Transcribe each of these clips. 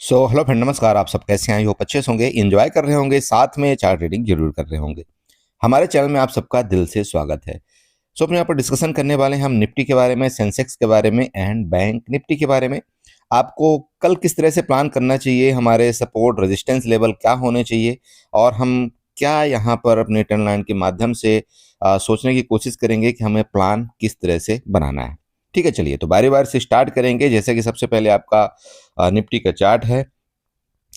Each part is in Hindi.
हेलो फ्रेंड, नमस्कार। आप सब कैसे हैं? आई होप अच्छे से होंगे, एंजॉय कर रहे होंगे, साथ में चार्ट रीडिंग जरूर कर रहे होंगे। हमारे चैनल में आप सबका दिल से स्वागत है। अपने यहाँ पर डिस्कशन करने वाले हैं हम निफ्टी के बारे में, सेंसेक्स के बारे में एंड बैंक निफ्टी के बारे में। आपको कल किस तरह से प्लान करना चाहिए, हमारे सपोर्ट रेजिस्टेंस लेवल क्या होने चाहिए, और हम क्या यहाँ पर अपने ट्रेंड लाइन के माध्यम से सोचने की कोशिश करेंगे कि हमें प्लान किस तरह से बनाना है। ठीक है, चलिए तो बारी बारी से स्टार्ट करेंगे। जैसे कि सबसे पहले आपका निफ्टी का चार्ट है।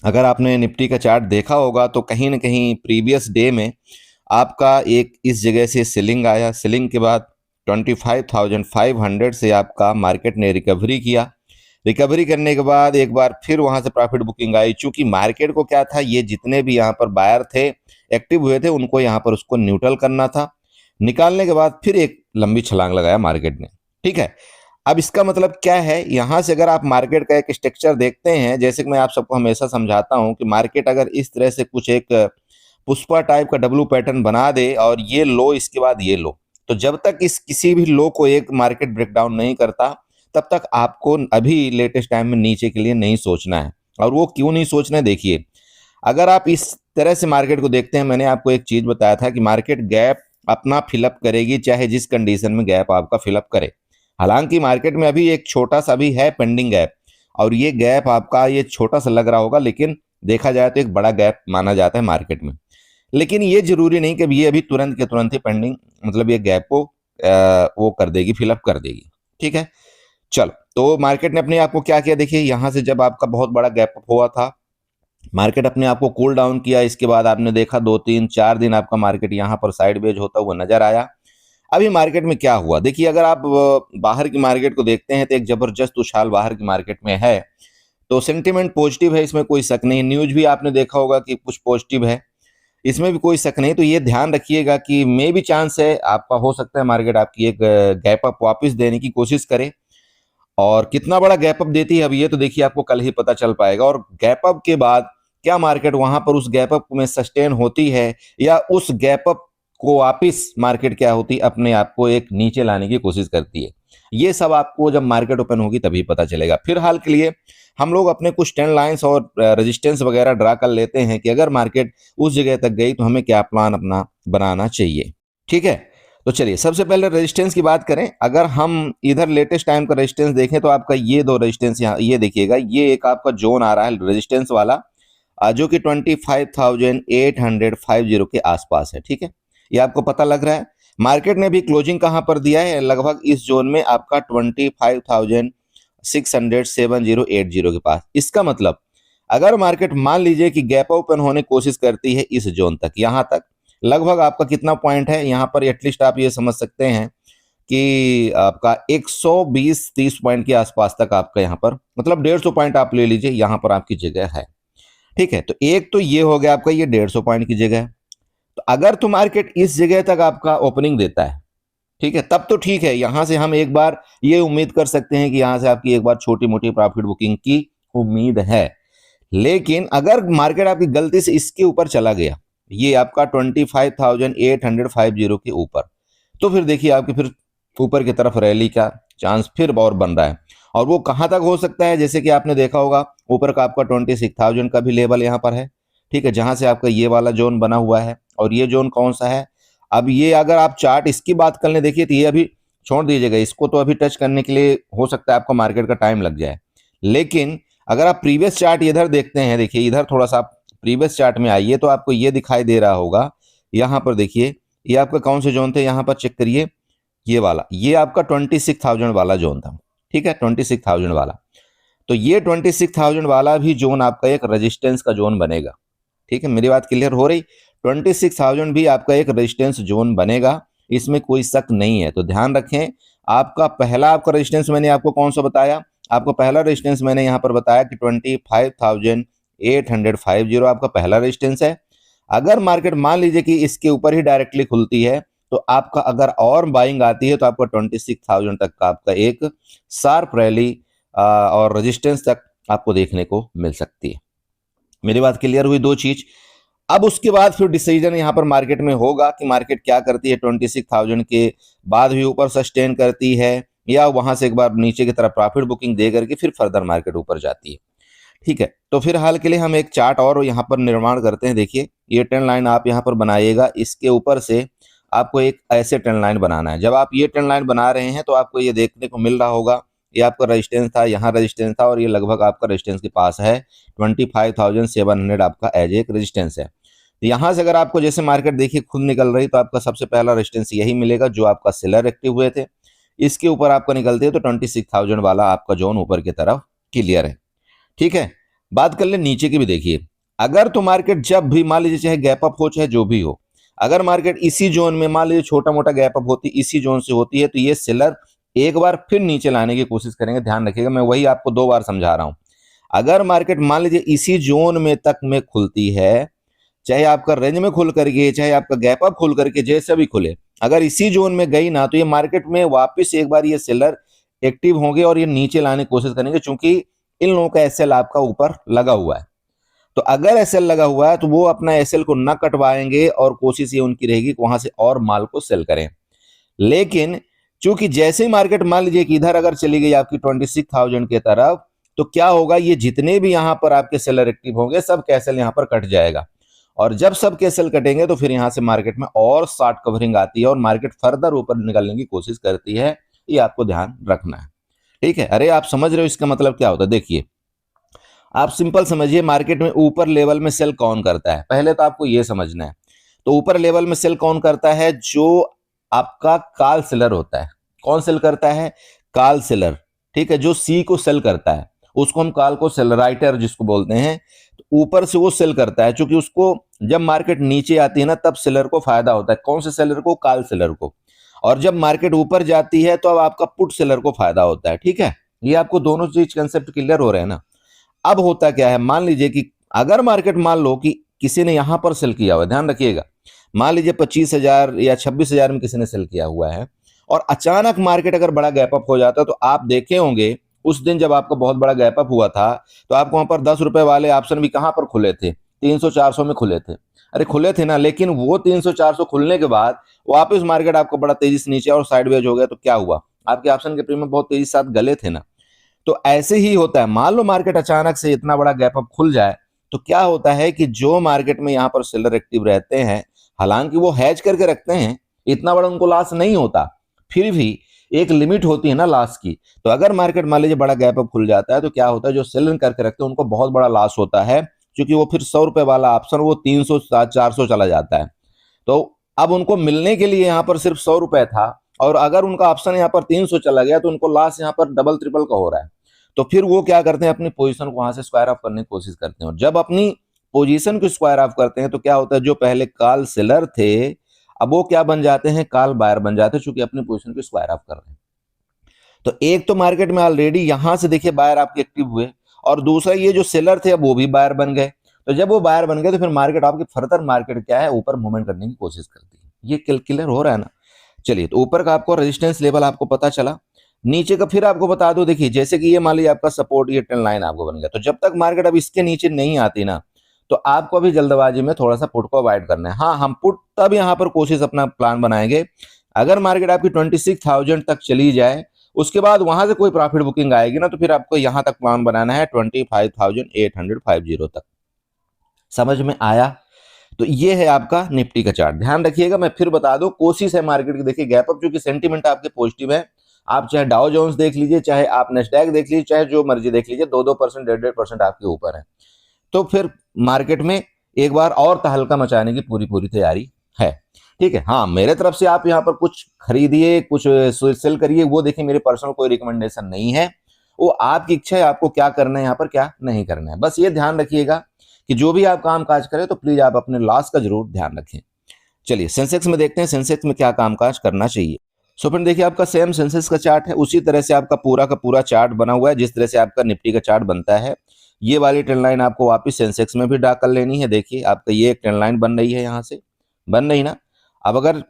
अगर आपने निफ्टी का चार्ट देखा होगा तो कहीं ना कहीं प्रीवियस डे में आपका एक इस जगह से सेलिंग आया। सेलिंग के बाद 25,500 से आपका मार्केट ने रिकवरी किया। रिकवरी करने के बाद एक बार फिर वहां से प्रॉफिट बुकिंग आई। चूंकि मार्केट को क्या था, ये जितने भी यहाँ पर बायर थे, एक्टिव हुए थे, उनको यहाँ पर उसको न्यूट्रल करना था। निकालने के बाद फिर एक लंबी छलांग लगाया मार्केट ने। ठीक है, अब इसका मतलब क्या है, यहां से अगर आप मार्केट का एक स्ट्रक्चर देखते हैं, जैसे कि मैं आप सबको हमेशा समझाता हूं कि मार्केट अगर इस तरह से कुछ एक पुष्पा टाइप का डब्लू पैटर्न बना दे और ये लो इसके बाद ये लो, तो जब तक इस किसी भी लो को एक मार्केट ब्रेकडाउन नहीं करता, तब तक आपको अभी लेटेस्ट टाइम में नीचे के लिए नहीं सोचना है। और वो क्यों नहीं सोचना है, देखिए, अगर आप इस तरह से मार्केट को देखते हैं, मैंने आपको एक चीज बताया था कि मार्केट गैप अपना फिलअप करेगी, चाहे जिस कंडीशन में गैप आपका फिलअप करे। हालांकि मार्केट में अभी एक छोटा सा भी है पेंडिंग गैप, और ये गैप आपका ये छोटा सा लग रहा होगा, लेकिन देखा जाए तो एक बड़ा गैप माना जाता है मार्केट में। लेकिन ये जरूरी नहीं कि ये अभी तुरंत के तुरंत ही पेंडिंग, मतलब ये गैप को वो कर देगी, फिलअप कर देगी। ठीक है, चलो, तो मार्केट ने अपने आप को क्या किया, देखिए, यहां से जब आपका बहुत बड़ा गैप अप हुआ था, मार्केट अपने आप को कूल डाउन किया। इसके बाद आपने देखा 2 3 4 दिन आपका मार्केट यहाँ पर साइडवेज होता हुआ नजर आया। अभी मार्केट में क्या हुआ, देखिए, अगर आप बाहर की मार्केट को देखते हैं तो एक जबरदस्त उछाल बाहर की मार्केट में है। तो सेंटीमेंट पॉजिटिव है, इसमें कोई शक नहीं। न्यूज भी आपने देखा होगा कि कुछ पॉजिटिव है, इसमें भी कोई शक नहीं। तो ये ध्यान रखिएगा कि मे भी चांस है आपका, हो सकता है मार्केट आपकी एक गैप अप वापस देने की कोशिश करे। और कितना बड़ा गैप अप देती है, अब ये तो देखिए आपको कल ही पता चल पाएगा। और गैप अप के बाद क्या मार्केट वहां पर उस गैप अप में सस्टेन होती है, या उस गैप अप को वापिस मार्केट क्या होती है, अपने आप को एक नीचे लाने की कोशिश करती है। ये सब आपको जब मार्केट ओपन होगी तभी पता चलेगा। फिलहाल के लिए हम लोग अपने कुछ ट्रेंड लाइंस और रेजिस्टेंस वगैरह ड्रा कर लेते हैं कि अगर मार्केट उस जगह तक गई तो हमें क्या प्लान अपना बनाना चाहिए। ठीक है, तो चलिए सबसे पहले रेजिस्टेंस की बात करें। अगर हम इधर लेटेस्ट टाइम का रेजिस्टेंस देखें तो आपका ये दो रेजिस्टेंस, यहाँ ये देखिएगा, ये एक आपका जोन आ रहा है रेजिस्टेंस वाला, जो कि 25,850 के आसपास है। ठीक है, ये आपको पता लग रहा है। मार्केट ने भी क्लोजिंग कहां पर दिया है, लगभग इस जोन में आपका 25,670 के पास। इसका मतलब अगर मार्केट मान लीजिए कि गैप ओपन होने की कोशिश करती है इस जोन तक, यहां तक लगभग आपका कितना पॉइंट है, यहां पर एटलीस्ट आप ये समझ सकते हैं कि आपका 120-30 पॉइंट के आसपास तक आपका यहाँ पर, मतलब 150 पॉइंट आप ले लीजिए, यहां पर आपकी जगह है। ठीक है, तो एक तो ये हो गया आपका, ये 150 पॉइंट की जगह है। तो अगर तो मार्केट इस जगह तक आपका ओपनिंग देता है, ठीक है, तब तो ठीक है, यहां से हम एक बार ये उम्मीद कर सकते हैं कि यहां से आपकी एक बार छोटी मोटी प्रॉफिट बुकिंग की उम्मीद है। लेकिन अगर मार्केट आपकी गलती से इसके ऊपर चला गया, ये आपका 25,850 के ऊपर, तो फिर देखिए आपकी फिर ऊपर की तरफ रैली का चांस फिर और बन रहा है। और वो कहां तक हो सकता है, जैसे कि आपने देखा होगा ऊपर का आपका 26,000 का भी लेवल यहां पर है। ठीक है, जहां से आपका ये वाला जोन बना हुआ है, और ये जोन कौन सा है, अब ये अगर आप चार्ट इसकी बात कर लें, देखिए, तो ये अभी छोड़ दीजिएगा इसको, तो अभी टच करने के लिए हो सकता है आपको मार्केट का टाइम लग जाए। लेकिन अगर आप प्रीवियस चार्ट इधर देखते हैं, देखिए इधर थोड़ा सा आप प्रीवियस चार्ट में आइए तो आपको ये दिखाई दे रहा होगा, यहाँ पर देखिए, ये आपका कौन से जोन थे, यहाँ पर चेक करिए, ये वाला, ये आपका 26,000 वाला जोन था। ठीक है, 26,000 वाला, तो ये 26,000 वाला भी जोन आपका एक रेजिस्टेंस का जोन बनेगा। ठीक है, मेरी बात क्लियर हो रही? 26,000 भी आपका एक रेजिस्टेंस जोन बनेगा, इसमें कोई शक नहीं है। तो ध्यान रखें, आपका पहला आपका रेजिस्टेंस मैंने आपको कौन सा बताया, आपको पहला रेजिस्टेंस मैंने यहाँ पर बताया कि 25,850 आपका पहला रेजिस्टेंस है। अगर मार्केट मान लीजिए कि इसके ऊपर ही डायरेक्टली खुलती है, तो आपका अगर और बाइंग आती है तो आपका 26,000 तक का आपका एक शार्प रैली और रेजिस्टेंस तक आपको देखने को मिल सकती है। मेरी बात क्लियर हुई? दो चीज। अब उसके बाद फिर डिसीजन यहां पर मार्केट में होगा कि मार्केट क्या करती है, 26,000 के बाद भी ऊपर सस्टेन करती है, या वहां से एक बार नीचे की तरफ प्रॉफिट बुकिंग दे करके फिर फर्दर मार्केट ऊपर जाती है। ठीक है, तो फिर हाल के लिए हम एक चार्ट और यहाँ पर निर्माण करते हैं। देखिए ये ट्रेंड लाइन आप यहाँ पर बनाइएगा, इसके ऊपर से आपको एक ऐसे ट्रेंड लाइन बनाना है। जब आप ये ट्रेंड लाइन बना रहे हैं तो आपको ये देखने को मिल रहा होगा, ये आपका रेजिस्टेंस था, यहाँ रेजिस्टेंस था और ये लगभग आपका रेजिस्टेंस के पास है। 25,700 आपका एज एक रेजिस्टेंस है। तो यहाँ से अगर आपको जैसे मार्केट देखिए खुद निकल रही, तो आपका सबसे पहला रेजिस्टेंस यही मिलेगा जो आपका सेलर एक्टिव हुए थे। इसके ऊपर आपका निकलते हैं तो 26,000 वाला आपका जोन ऊपर की तरफ क्लियर है। ठीक है, बात कर ले नीचे की भी। देखिए अगर तो मार्केट जब भी मान लीजिए चाहे गैप अप हो चाहे जो भी हो, अगर मार्केट इसी जोन में मान लीजिए छोटा मोटा गैप अप होती इसी जोन से होती है, तो ये सेलर एक बार फिर नीचे लाने की कोशिश करेंगे। ध्यान रखिएगा, मैं वही आपको 2 बार समझा रहा हूं। अगर मार्केट मान लीजिए इसी जोन में तक में खुलती है, चाहे आपका रेंज में खुल करके चाहे आपका गैप अप खुल करके जैसे भी खुले, अगर इसी जोन में गई ना, तो ये मार्केट में वापस एक बार ये सेलर एक्टिव होंगे और ये नीचे लाने की कोशिश करेंगे, क्योंकि इन लोगों का एसएल आपका ऊपर लगा हुआ है। तो अगर एसएल लगा हुआ है तो वो अपना एसएल को न कटवाएंगे और कोशिश ये उनकी रहेगी कि वहां से और माल को सेल करें। लेकिन चूंकि जैसे ही मार्केट मान लीजिए कि इधर अगर चली गई आपकी 26,000 की तरफ, तो क्या होगा, ये जितने भी यहां पर आपके सेलर एक्टिव होंगे सब कैसल यहां पर कट जाएगा। और जब सब कैसल कटेंगे तो फिर यहां से मार्केट में और शॉर्ट कवरिंग आती है और मार्केट फर्दर ऊपर निकलने की कोशिश करती है। ये आपको ध्यान रखना है। ठीक है, अरे आप समझ रहे हो इसका मतलब क्या होता है? देखिए आप सिंपल समझिए, मार्केट में ऊपर लेवल में सेल कौन करता है, पहले तो आपको यह समझना है। तो ऊपर लेवल में सेल कौन करता है? जो आपका कॉल सेलर होता है। कौन सेल करता है? Call seller. ठीक है, जो सी को सेल करता है उसको हम कॉल को सेल राइटर जिसको बोलते हैं। तो ऊपर से वो सेल करता है, क्योंकि उसको जब मार्केट नीचे आती है ना, तब सेलर को फायदा होता है। कौन से सेलर को? कॉल सेलर को। और जब मार्केट ऊपर जाती है तो अब आपका पुट सेलर को फायदा होता है। ठीक है, ये आपको दोनों चीज कंसेप्ट क्लियर हो रहे हैं ना। अब होता क्या है, मान लीजिए कि अगर मार्केट मान लो कि किसी ने यहां पर सेल किया हुआ है, ध्यान रखिएगा, मान लीजिए 25,000 या 26,000 में किसी ने सेल किया हुआ है, और अचानक मार्केट अगर बड़ा गैप अप हो जाता है, तो आप देखे होंगे उस दिन जब आपका बहुत बड़ा गैप अप हुआ था, तो आपको वहां पर 10 रुपए वाले ऑप्शन भी कहां पर खुले थे? 300-400 में खुले थे। अरे खुले थे ना, लेकिन वो 300-400 खुलने के बाद वापस मार्केट आपको बड़ा तेजी से नीचे और साइडवेज हो गया, तो क्या हुआ? आपके ऑप्शन के प्रीमियम बहुत तेजी से साथ गले थे ना। तो ऐसे ही होता है, मान लो मार्केट अचानक से इतना बड़ा गैप अप खुल जाए, तो क्या होता है कि जो मार्केट में यहां पर सेलर एक्टिव रहते हैं, हालांकि वो हैज करके रखते हैं, इतना बड़ा उनको लॉस नहीं होता, फिर भी एक लिमिट होती है ना लॉस की। तो अगर मार्केट मान लीजिए बड़ा गैप अप खुल जाता है, तो क्या होता है, जो सेलर करके रखते हैं उनको बहुत बड़ा लॉस होता है, क्योंकि वो फिर 100 रुपए वाला ऑप्शन वो 300-400 चला जाता है। तो अब उनको मिलने के लिए यहाँ पर सिर्फ 100 रुपए था, और अगर उनका ऑप्शन यहाँ पर 300 चला गया, तो उनको लॉस यहाँ पर डबल ट्रिपल का हो रहा है। तो फिर वो क्या करते हैं, अपनी पोजीशन को वहां से स्क्वायर ऑफ करने की कोशिश करते हैं। और जब अपनी पोजीशन को स्क्वायर ऑफ करते हैं, तो क्या होता है, जो पहले कॉल सेलर थे अब वो क्या बन जाते हैं? कॉल बायर बन जाते हैं, चूंकि अपनी पोजीशन को स्क्वायर ऑफ कर रहे हैं। तो एक तो मार्केट में ऑलरेडी यहां से देखिए बायर आपके एक्टिव हुए, और दूसरा ये जो सेलर थे अब वो भी बायर बन गए। तो जब वो बायर बन गए, तो फिर मार्केट आपकी फर्दर मार्केट क्या है, ऊपर मूवमेंट करने की कोशिश करती है। ये क्लियर हो रहा है ना? चलिए, तो ऊपर का आपको रेजिस्टेंस लेवल आपको पता चला। नीचे का फिर आपको बता दो, देखिए जैसे कि ये मान लीजिए आपका सपोर्ट, ये ट्रेंड लाइन आपको बन गया, तो जब तक मार्केट अब इसके नीचे नहीं आती ना, तो आपको अभी जल्दबाजी में थोड़ा सा पुट को अवॉइड करना है। हाँ, हम पुट तब यहां पर कोशिश अपना प्लान बनाएंगे अगर मार्केट आपकी 26,000 तक चली जाए, उसके बाद वहां से कोई प्रॉफिट बुकिंग आएगी ना, तो फिर आपको यहां तक प्लान बनाना है 25,850 तक। समझ में आया? तो ये है आपका निफ्टी का चार्ट। ध्यान रखिएगा, मैं फिर बता दूं, कोशिश है मार्केट की, देखिए गैप अप क्योंकि सेंटीमेंट आपके पॉजिटिव है। आप चाहे डाउ जोन्स देख लीजिए, चाहे आप नेस्डैक देख लीजिए, चाहे जो मर्जी देख लीजिए, 2-2%, 1.5% आपके ऊपर है। तो फिर मार्केट में एक बार और तहलका मचाने की पूरी पूरी तैयारी है। ठीक है, हाँ, मेरे तरफ से आप यहाँ पर कुछ खरीदिए, कुछ सेल करिए, वो देखिए मेरे पर्सनल कोई रिकमेंडेशन नहीं है, वो आपकी इच्छा है, आपको क्या करना है यहाँ पर क्या नहीं करना है। बस ये ध्यान रखिएगा कि जो भी आप काम काज करें तो प्लीज आप अपने लॉस का जरूर ध्यान रखें। चलिए सेंसेक्स में देखते हैं, सेंसेक्स में क्या कामकाज करना चाहिए। सो फ्रेंड देखिए, आपका सेम सेंसेक्स का चार्ट है, उसी तरह से आपका पूरा का पूरा चार्ट बना हुआ है जिस तरह से आपका निफ्टी का चार्ट बनता है। ये वाली ट्रेंड लाइन आपको वापस सेंसेक्स में भी ड्रा कर लेनी है। देखिए आपका ये एक ट्रेंड लाइन बन रही है, यहाँ से बन रही ना। अब अगर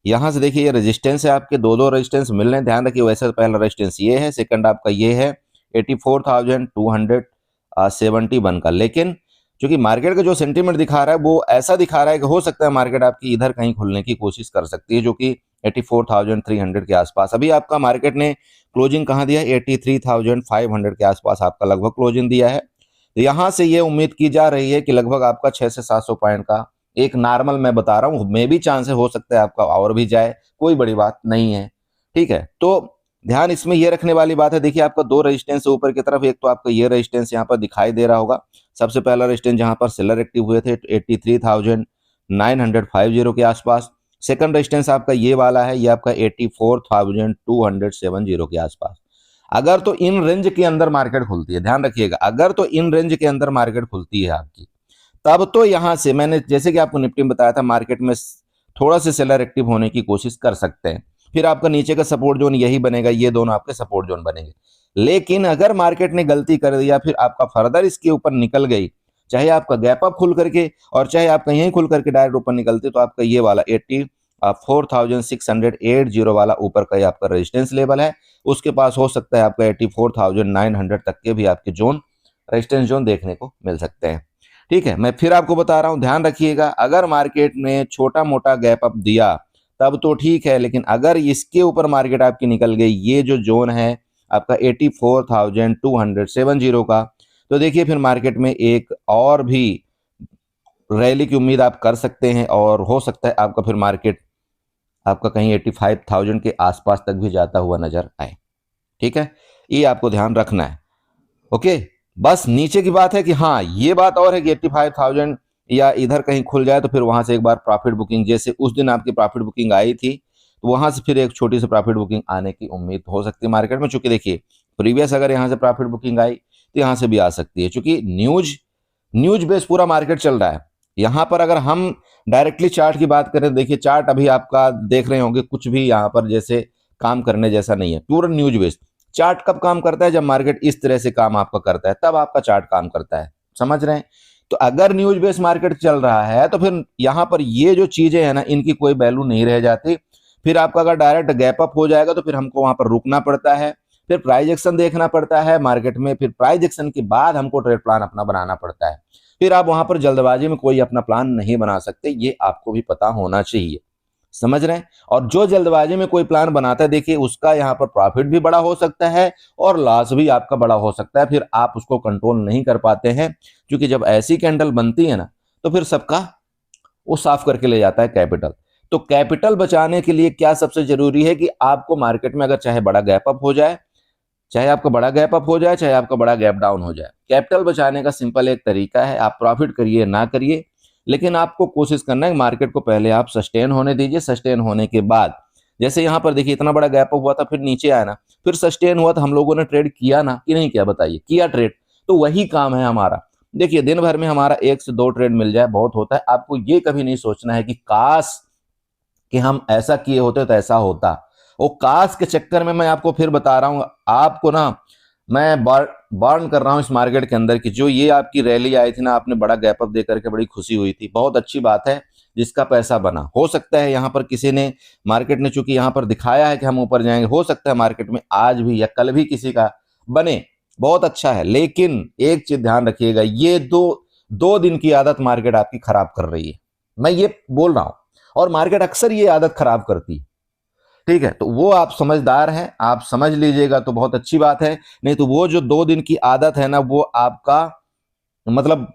यहाँ से देखिए, ये रेजिस्टेंस है, आपके दो रेजिस्टेंस मिल रहे हैं, ध्यान रखिए। वैसे पहला रेजिस्टेंस ये है, सेकंड आपका ये है 84,271 का। लेकिन क्योंकि मार्केट का जो सेंटीमेंट दिखा रहा है वो ऐसा दिखा रहा है कि हो सकता है मार्केट आपकी इधर कहीं खुलने की कोशिश कर सकती है, जो कि 84,300 के आसपास। अभी आपका मार्केट ने क्लोजिंग कहाँ दिया? 83,500 के आसपास आपका लगभग क्लोजिंग दिया है। तो यहां से ये उम्मीद की जा रही है कि लगभग आपका 600 से 700 पॉइंट का एक नॉर्मल, मैं बता रहा हूं, मे भी चांस हो सकता है आपका और भी जाए, कोई बड़ी बात नहीं है। ठीक है, तो ध्यान इसमें ये रखने वाली बात है, देखिए आपका दो रेजिस्टेंस है ऊपर की तरफ। एक तो आपका ये रेजिस्टेंस यहाँ पर दिखाई दे रहा होगा, सबसे पहला रेजिस्टेंस जहां पर सेलर एक्टिव हुए थे 83,950 के आसपास। सेकंड रेजिस्टेंस आपका ये वाला है, ये आपका 84,270 के आसपास। अगर तो इन रेंज के अंदर मार्केट खुलती है, ध्यान रखिएगा, अगर तो इन रेंज के अंदर मार्केट खुलती है आपकी, तब तो यहां से मैंने जैसे कि आपको निफ्टी में बताया था, मार्केट में थोड़ा सा सेलर एक्टिव होने की कोशिश कर सकते हैं। फिर आपका नीचे का सपोर्ट जोन यही बनेगा, ये दोनों आपके सपोर्ट जोन बनेंगे। लेकिन अगर मार्केट ने गलती कर दिया, फिर आपका फर्दर इसके ऊपर निकल गई, चाहे आपका गैप अप खुल करके और चाहे आप कहीं खुल करके डायरेक्ट ऊपर निकलते, तो आपका ये वाला 84,680 वाला ऊपर का आपका रेजिस्टेंस लेवल है, उसके पास हो सकता है आपका 84,900 तक के भी आपके जोन, रेजिस्टेंस जोन देखने को मिल सकते हैं। ठीक है, मैं फिर आपको बता रहा हूं, ध्यान रखिएगा, अगर मार्केट ने छोटा मोटा गैप अप दिया तब तो ठीक है, लेकिन अगर इसके ऊपर मार्केट आपकी निकल गई, ये जो जोन है आपका 84,270 का, तो देखिए फिर मार्केट में एक और भी रैली की उम्मीद आप कर सकते हैं और हो सकता है आपका फिर मार्केट आपका कहीं 85,000 के आसपास तक भी जाता हुआ नजर आए। ठीक है, ये आपको ध्यान रखना है। ओके, बस नीचे की बात है कि हाँ, ये बात और है कि 85,000 या इधर कहीं खुल जाए तो फिर वहां से एक बार प्रॉफिट बुकिंग, जैसे उस दिन आपकी प्रॉफिट बुकिंग आई थी, तो वहां से फिर एक छोटी सी प्रॉफिट बुकिंग आने की उम्मीद हो सकती है मार्केट में। चूंकि देखिए प्रीवियस अगर यहां से प्रॉफिट बुकिंग आई तो यहां से भी आ सकती है, चूंकि न्यूज बेस पूरा मार्केट चल रहा है। यहां पर अगर हम डायरेक्टली चार्ट की बात करें, देखिए चार्ट अभी आपका देख रहे होंगे, कुछ भी यहां पर जैसे काम करने जैसा नहीं है, पूरा न्यूज बेस्ड। चार्ट कब काम करता है? जब मार्केट इस तरह से काम आपका करता है, तब आपका चार्ट काम करता है, समझ रहे हैं? तो अगर न्यूज बेस्ड मार्केट चल रहा है तो फिर यहां पर ये जो चीजें है ना, इनकी कोई वैल्यू नहीं रह जाती। फिर आपका अगर डायरेक्ट गैप अप हो जाएगा तो फिर हमको वहां पर रुकना पड़ता है, फिर प्राइस एक्शन देखना पड़ता है मार्केट में, फिर प्राइस एक्शन के बाद हमको ट्रेड प्लान अपना बनाना पड़ता है। फिर आप वहां पर जल्दबाजी में कोई अपना प्लान नहीं बना सकते, ये आपको भी पता होना चाहिए, समझ रहे हैं? और जो जल्दबाजी में कोई प्लान बनाता है, देखिए उसका यहाँ पर प्रॉफिट भी बड़ा हो सकता है और लॉस भी आपका बड़ा हो सकता है, फिर आप उसको कंट्रोल नहीं कर पाते हैं। क्योंकि जब ऐसी कैंडल बनती है ना, तो फिर सबका वो साफ करके ले जाता है कैपिटल। तो कैपिटल बचाने के लिए क्या सबसे जरूरी है कि आपको मार्केट में अगर चाहे बड़ा गैप अप हो जाए, चाहे आपका बड़ा गैप अप हो जाए, चाहे आपका बड़ा गैप डाउन हो जाए, कैपिटल बचाने का सिंपल एक तरीका है, आप प्रॉफिट करिए ना करिए, लेकिन आपको कोशिश करना है मार्केट को पहले आप सस्टेन होने दीजिए। सस्टेन होने के बाद, जैसे यहां पर देखिए इतना बड़ा गैप अप हुआ था, फिर नीचे आया ना, फिर सस्टेन हुआ, तो हम लोगों ने ट्रेड किया ना कि नहीं किया? बताइए, किया ट्रेड। तो वही काम है हमारा। देखिए दिन भर में हमारा 1 से 2 ट्रेड मिल जाए बहुत होता है। आपको ये कभी नहीं सोचना है कि काश कि हम ऐसा किए होते तो ऐसा होता। वो काश के चक्कर में मैं आपको फिर बता रहा हूं, आपको ना मैं वार्न कर रहा हूं इस मार्केट के अंदर की जो ये आपकी रैली आई थी ना, आपने बड़ा गैप अप दे करके बड़ी खुशी हुई थी, बहुत अच्छी बात है, जिसका पैसा बना। हो सकता है यहां पर किसी ने, मार्केट ने चूंकि यहां पर दिखाया है कि हम ऊपर जाएंगे, हो सकता है मार्केट में आज भी या कल भी किसी का बने, बहुत अच्छा है। लेकिन एक चीज ध्यान रखिएगा, ये दो दिन की आदत मार्केट आपकी खराब कर रही है, मैं ये बोल रहा हूं, और मार्केट अक्सर ये आदत खराब करती है। ठीक है, तो वो आप समझदार हैं, आप समझ लीजिएगा तो बहुत अच्छी बात है, नहीं तो वो जो 2 दिन की आदत है ना, वो आपका मतलब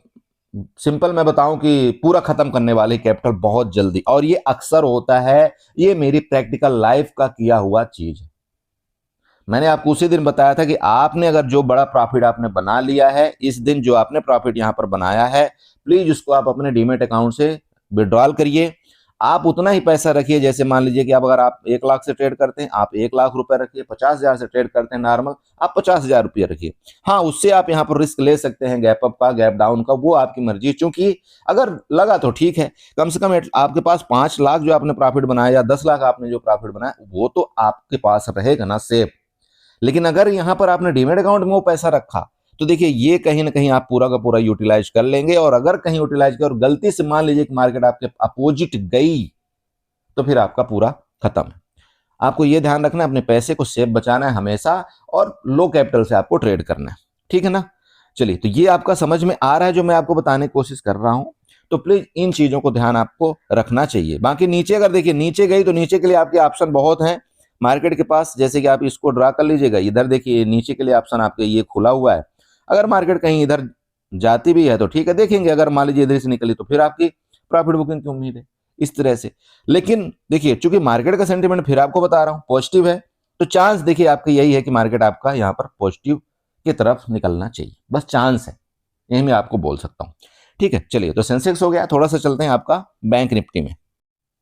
सिंपल मैं बताऊं कि पूरा खत्म करने वाले कैपिटल बहुत जल्दी, और ये अक्सर होता है, ये मेरी प्रैक्टिकल लाइफ का किया हुआ चीज है। मैंने आपको उसी दिन बताया था कि आपने अगर जो बड़ा प्रॉफिट आपने बना लिया है, इस दिन जो आपने प्रॉफिट यहां पर बनाया है, प्लीज उसको आप अपने डीमेट अकाउंट से विड्रॉल करिए। आप उतना ही पैसा रखिए, जैसे मान लीजिए कि अब अगर आप 1 लाख से ट्रेड करते हैं, आप 1 लाख रुपए रखिए। 50,000 से ट्रेड करते हैं नॉर्मल, आप 50,000 रुपये रखिए। हाँ, उससे आप यहाँ पर रिस्क ले सकते हैं, गैप अप का, गैप डाउन का, वो आपकी मर्जी। चूंकि अगर लगा तो ठीक है, कम से कम आपके पास 5 लाख जो आपने प्रॉफिट बनाया या 10 लाख आपने जो प्रॉफिट बनाया, वो तो आपके पास रहेगा ना सेफ। लेकिन अगर यहां पर आपने डीमेट अकाउंट में वो पैसा रखा, तो देखिए ये कहीं ना कहीं आप पूरा का पूरा यूटिलाइज कर लेंगे, और अगर कहीं यूटिलाइज कर और गलती से मान लीजिए कि मार्केट आपके अपोजिट गई, तो फिर आपका पूरा खत्म है। आपको यह ध्यान रखना है, अपने पैसे को सेफ बचाना है हमेशा, और लो कैपिटल से आपको ट्रेड करना है, ठीक है ना? चलिए, तो ये आपका समझ में आ रहा है जो मैं आपको बताने की कोशिश कर रहा हूं। तो प्लीज इन चीजों को ध्यान आपको रखना चाहिए। बाकी नीचे अगर देखिए नीचे गई, तो नीचे के लिए आपके ऑप्शन बहुत हैं मार्केट के पास, जैसे कि आप इसको ड्रा कर लीजिएगा। इधर देखिए नीचे के लिए ऑप्शन आपके ये खुला हुआ है। अगर मार्केट कहीं इधर जाती भी है तो ठीक है, देखेंगे, अगर मान लीजिए इधर से निकली तो फिर आपकी प्रॉफिट बुकिंग की उम्मीद है, इस तरह से। लेकिन देखिए, चूंकि मार्केट का सेंटीमेंट फिर आपको बता रहा हूं पॉजिटिव है, तो चांस देखिए आपका यही है कि मार्केट आपका यहां पर पॉजिटिव की तरफ निकलना चाहिए, बस चांस है, यही मैं आपको बोल सकता हूं। ठीक है, चलिए, तो सेंसेक्स हो गया, थोड़ा सा चलते हैं आपका बैंक निफ्टी में।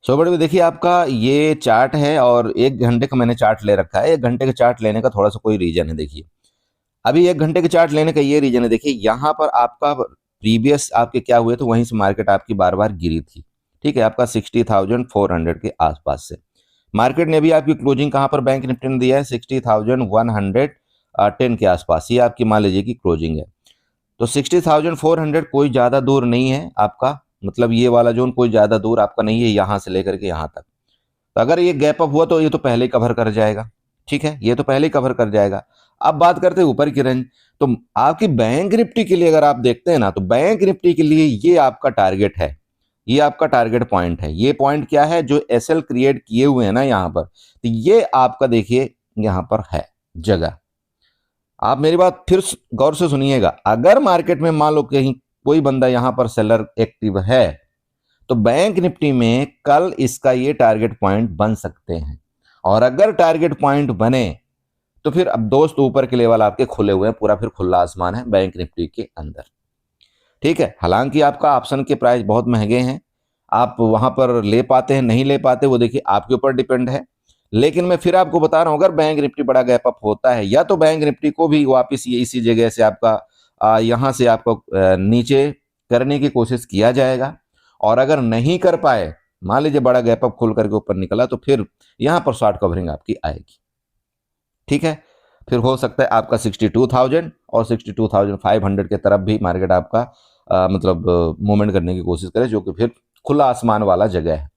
सो बड़े देखिए, आपका ये चार्ट है और 1 घंटे का मैंने चार्ट ले रखा है। 1 घंटे का चार्ट लेने का थोड़ा सा कोई रीजन है। देखिए, अभी 1 घंटे के चार्ट लेने का ये रीजन है, देखिए यहाँ पर आपका प्रीवियस आपके क्या हुए थे, वहीं से मार्केट आपकी बार बार गिरी थी। ठीक है, आपका 60,400 के आसपास से मार्केट ने भी आपकी क्लोजिंग कहाँ पर बैंक निफ्टी ने दिया है, 60,110 के आसपास, ये आपकी मान लीजिए की क्लोजिंग है। तो 60,400 कोई ज्यादा दूर नहीं है आपका, मतलब ये वाला जोन कोई ज्यादा दूर आपका नहीं है यहां से लेकर के यहां तक। तो अगर ये गैप अप हुआ तो ये तो पहले ही कवर कर जाएगा। ठीक है, ये तो पहले ही कवर कर जाएगा। अब बात करते हैं ऊपर की रेंज, तो आपकी बैंक निफ्टी के लिए अगर आप देखते हैं ना, तो बैंक निफ्टी के लिए ये आपका टारगेट है, ये आपका टारगेट पॉइंट है। ये पॉइंट क्या है, जो एसएल क्रिएट किए हुए हैं ना यहाँ पर, तो ये आपका देखिए यहाँ पर है जगह। आप मेरी बात फिर गौर से सुनिएगा, अगर मार्केट में मान लो कहीं कोई बंदा यहां पर सेलर एक्टिव है, तो बैंक निफ्टी में कल इसका ये टारगेट पॉइंट बन सकते हैं। और अगर टारगेट पॉइंट बने तो फिर अब दोस्त ऊपर के लेवल आपके खुले हुए हैं, पूरा फिर खुला आसमान है बैंक निफ्टी के अंदर। ठीक है, हालांकि आपका ऑप्शन के प्राइस बहुत महंगे हैं, आप वहां पर ले पाते हैं नहीं ले पाते, वो देखिए आपके ऊपर डिपेंड है। लेकिन मैं फिर आपको बता रहा हूं, अगर बैंक निफ्टी बड़ा गैप अप होता है, या तो बैंक निफ्टी को भी वापस ये इसी जगह से आपका यहां से आपको नीचे करने की कोशिश किया जाएगा। और अगर नहीं कर पाए, मान लीजिए बड़ा गैप अप खुल करके ऊपर निकला, तो फिर यहां पर शॉर्ट कवरिंग आपकी आएगी। ठीक है, फिर हो सकता है आपका 62,000 और 62,500 के तरफ भी मार्केट आपका मतलब मूवमेंट करने की कोशिश करे, जो कि फिर खुला आसमान वाला जगह है।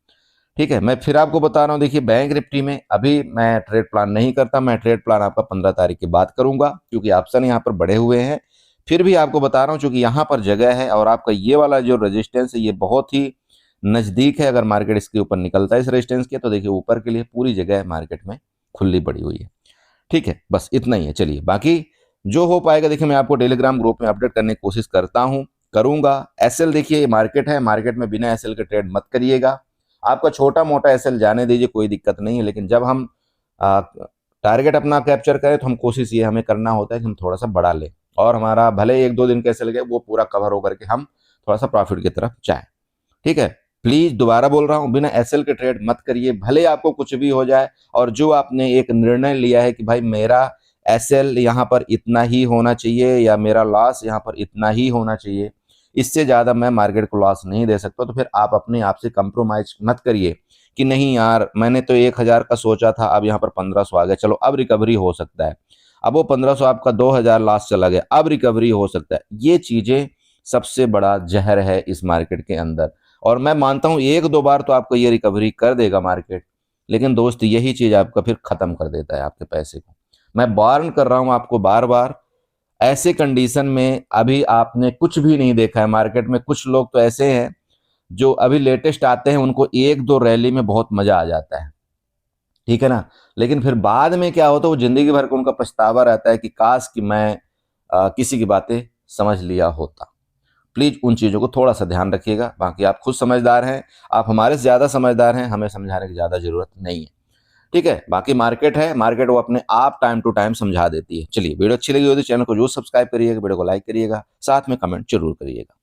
ठीक है, मैं फिर आपको बता रहा हूं, देखिए बैंक निफ्टी में अभी मैं ट्रेड प्लान नहीं करता, मैं ट्रेड प्लान आपका 15 तारीख की बात करूंगा, क्योंकि ऑप्शन यहाँ पर बढ़े हुए हैं। फिर भी आपको बता रहा हूं, चूंकि यहाँ पर जगह है और आपका ये वाला जो रेजिस्टेंस है ये बहुत ही नजदीक है, अगर मार्केट इसके ऊपर निकलता है इस रेजिस्टेंस के, तो देखिए ऊपर के लिए पूरी जगह मार्केट में खुली पड़ी हुई है। ठीक है, बस इतना ही है। चलिए, बाकी जो हो पाएगा देखिए मैं आपको टेलीग्राम ग्रुप में अपडेट करने की कोशिश करता हूं, करूंगा। एसएल देखिए, ये मार्केट है, मार्केट में बिना एसएल के ट्रेड मत करिएगा। आपका छोटा मोटा एसएल जाने दीजिए, कोई दिक्कत नहीं है, लेकिन जब हम टारगेट अपना कैप्चर करें तो हम कोशिश ये हमें करना होता है कि हम थोड़ा सा बढ़ा लें, और हमारा भले 1-2 दिन का एसएल गए वो पूरा कवर होकर के हम थोड़ा सा प्रॉफिट की तरफ जाए। ठीक है, प्लीज दोबारा बोल रहा हूं, बिना एसएल के ट्रेड मत करिए, भले आपको कुछ भी हो जाए। और जो आपने एक निर्णय लिया है कि भाई मेरा एसएल यहाँ पर इतना ही होना चाहिए या मेरा लॉस यहाँ पर इतना ही होना चाहिए, इससे ज्यादा मैं मार्केट को लॉस नहीं दे सकता, तो फिर आप अपने आप से कंप्रोमाइज मत करिए कि नहीं यार, मैंने तो 1,000 का सोचा था, अब यहाँ पर 1,500 आ गया, चलो अब रिकवरी हो सकता है। अब वो 1,500 आपका 2,000 लॉस चला गया, अब रिकवरी हो सकता है। ये चीजें सबसे बड़ा जहर है इस मार्केट के अंदर। और मैं मानता हूं 1-2 बार तो आपको ये रिकवरी कर देगा मार्केट, लेकिन दोस्त यही चीज आपका फिर खत्म कर देता है आपके पैसे को। मैं वार्न कर रहा हूं आपको बार बार, ऐसे कंडीशन में अभी आपने कुछ भी नहीं देखा है मार्केट में। कुछ लोग तो ऐसे हैं जो अभी लेटेस्ट आते हैं, उनको 1-2 रैली में बहुत मजा आ जाता है, ठीक है ना, लेकिन फिर बाद में क्या होता है, वो जिंदगी भर को उनका पछतावा रहता है कि काश कि मैं किसी की बातें समझ लिया होता। प्लीज उन चीजों को थोड़ा सा ध्यान रखिएगा। बाकी आप खुद समझदार हैं, आप हमारे से ज्यादा समझदार हैं, हमें समझाने की ज्यादा जरूरत नहीं है। ठीक है, बाकी मार्केट है, मार्केट वो अपने आप टाइम टू टाइम समझा देती है। चलिए, वीडियो अच्छी लगी हो तो चैनल को जरूर सब्सक्राइब करिएगा, वीडियो को लाइक करिएगा, साथ में कमेंट जरूर करिएगा।